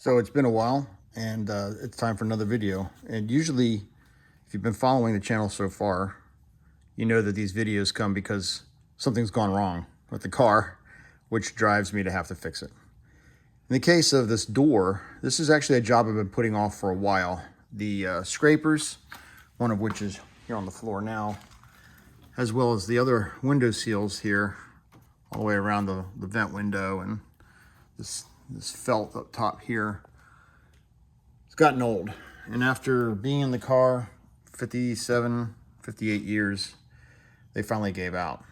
So it's been a while, and it's time for another video. And usually, if you've been following the channel so far, you know that these videos come because something's gone wrong with the car, which drives me to have to fix it. In the case of this door, this is actually a job I've been putting off for a while. The scrapers, one of which is here on the floor now, as well as the other window seals here, all the way around the vent window, and this felt up top here. It's gotten old, and after being in the car 57, 58 years, they finally gave out.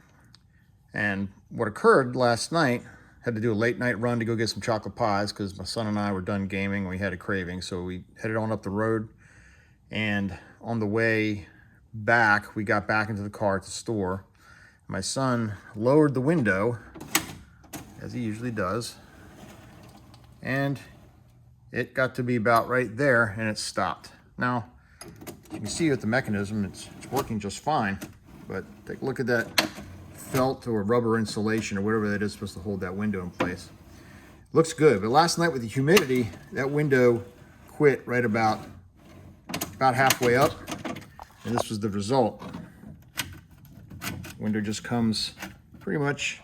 And what occurred last night, had to do a late night run to go get some chocolate pies because my son and I were done gaming. We had a craving, so we headed on up the road, and on the way back, we got back into the car at the store. My son lowered the window, as he usually does, and it got to be about right there, and it stopped. Now, you can see with the mechanism, it's working just fine, but take a look at that felt or rubber insulation or whatever that is supposed to hold that window in place. Looks good, but last night with the humidity, that window quit right about halfway up, and this was the result. Window just comes pretty much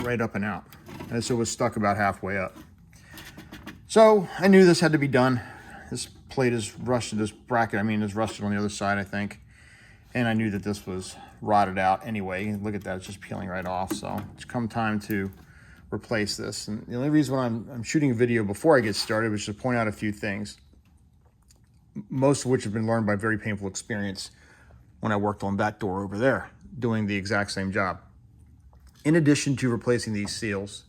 right up and out, and so it was stuck about halfway up. So I knew this had to be done. This plate is rusted, this bracket, is rusted on the other side, I think. And I knew that this was rotted out anyway. Look at that, it's just peeling right off. So it's come time to replace this. And the only reason why I'm shooting a video before I get started was to point out a few things, most of which have been learned by very painful experience when I worked on that door over there, doing the exact same job. In addition to replacing these seals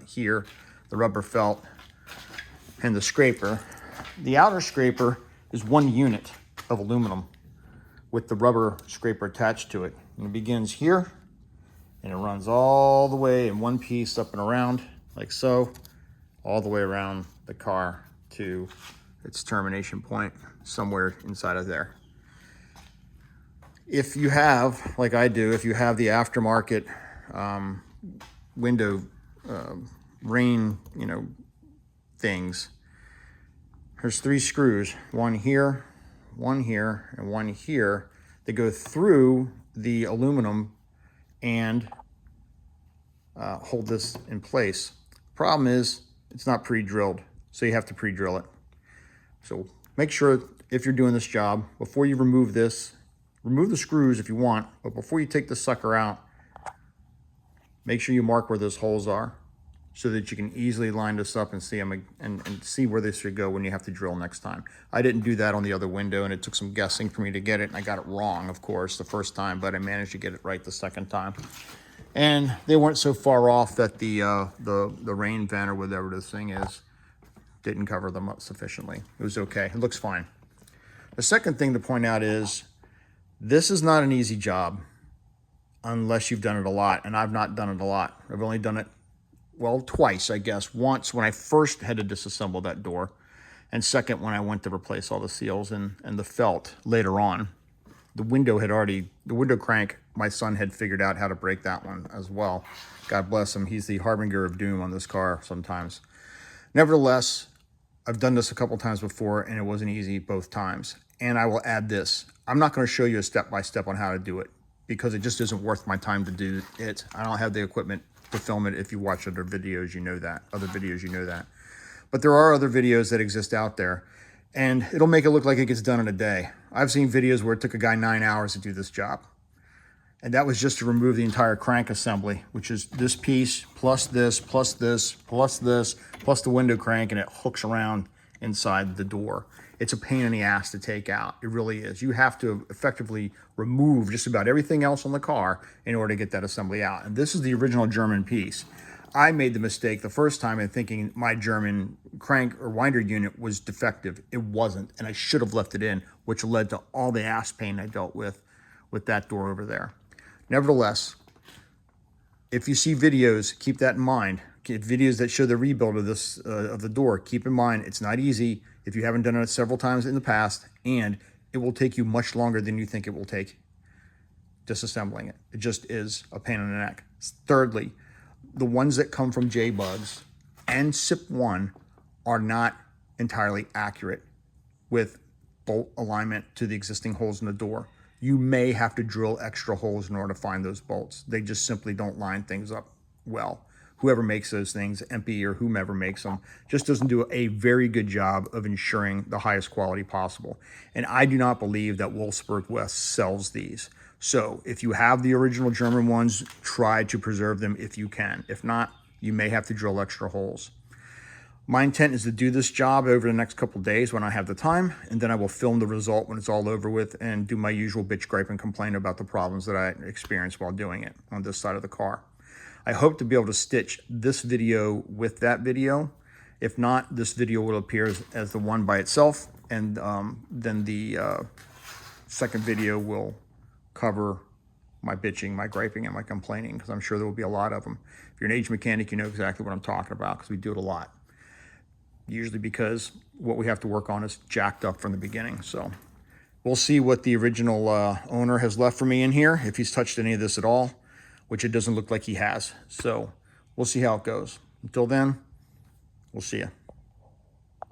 here, the rubber felt, and the scraper, the outer scraper is one unit of aluminum with the rubber scraper attached to it. And it begins here, and it runs all the way in one piece up and around, like so, all the way around the car to its termination point somewhere inside of there. If you have, like I do, if you have the aftermarket window rain, things, there's 3 screws, one here, and one here, that go through the aluminum and hold this in place. Problem is, it's not pre-drilled, so you have to pre-drill it. So make sure, if you're doing this job, before you remove this, remove the screws if you want, but before you take the sucker out, make sure you mark where those holes are so that you can easily line this up and see them and see where this should go when you have to drill next time. I didn't do that on the other window, and it took some guessing for me to get it, and I got it wrong, of course, the first time, but I managed to get it right the second time. And they weren't so far off that the rain vent or whatever this thing is didn't cover them up sufficiently. It was okay, it looks fine. The second thing to point out is, this is not an easy job unless you've done it a lot, and I've not done it a lot. I've only done it, well, twice, I guess. Once when I first had to disassemble that door, and second when I went to replace all the seals and the felt later on. The window crank, my son had figured out how to break that one as well. God bless him, he's the harbinger of doom on this car sometimes. Nevertheless, I've done this a couple times before, and it wasn't easy both times. And I will add this, I'm not going to show you a step-by-step on how to do it, because it just isn't worth my time to do it. I don't have the equipment to film it. If you watch other videos, you know that. But there are other videos that exist out there, and it'll make it look like it gets done in a day. I've seen videos where it took a guy 9 hours to do this job. And that was just to remove the entire crank assembly, which is this piece, plus this, plus this, plus this, plus the window crank, and it hooks around inside the door. It's a pain in the ass to take out. It really is. You have to effectively remove just about everything else on the car in order to get that assembly out. And this is the original German piece. I made the mistake the first time in thinking my German crank or winder unit was defective. It wasn't, and I should have left it in, which led to all the ass pain I dealt with that door over there. Nevertheless, if you see videos, keep that in mind. Videos that show the rebuild of this of the door, keep in mind it's not easy if you haven't done it several times in the past, and it will take you much longer than you think it will take disassembling it. It just is a pain in the neck. Thirdly, the ones that come from J-Bugs and SIP1 are not entirely accurate with bolt alignment to the existing holes in the door. You may have to drill extra holes in order to find those bolts. They just simply don't line things up well. Whoever makes those things, MP or whomever makes them, just doesn't do a very good job of ensuring the highest quality possible. And I do not believe that Wolfsburg West sells these. So if you have the original German ones, try to preserve them if you can. If not, you may have to drill extra holes. My intent is to do this job over the next couple days when I have the time, and then I will film the result when it's all over with and do my usual bitch, gripe, and complain about the problems that I experienced while doing it on this side of the car. I hope to be able to stitch this video with that video. If not, this video will appear as the one by itself, and then the second video will cover my bitching, my griping, and my complaining, because I'm sure there will be a lot of them. If you're an age mechanic, you know exactly what I'm talking about, because we do it a lot. Usually because what we have to work on is jacked up from the beginning. So we'll see what the original owner has left for me in here, if he's touched any of this at all, which it doesn't look like he has. So we'll see how it goes. Until then, we'll see you.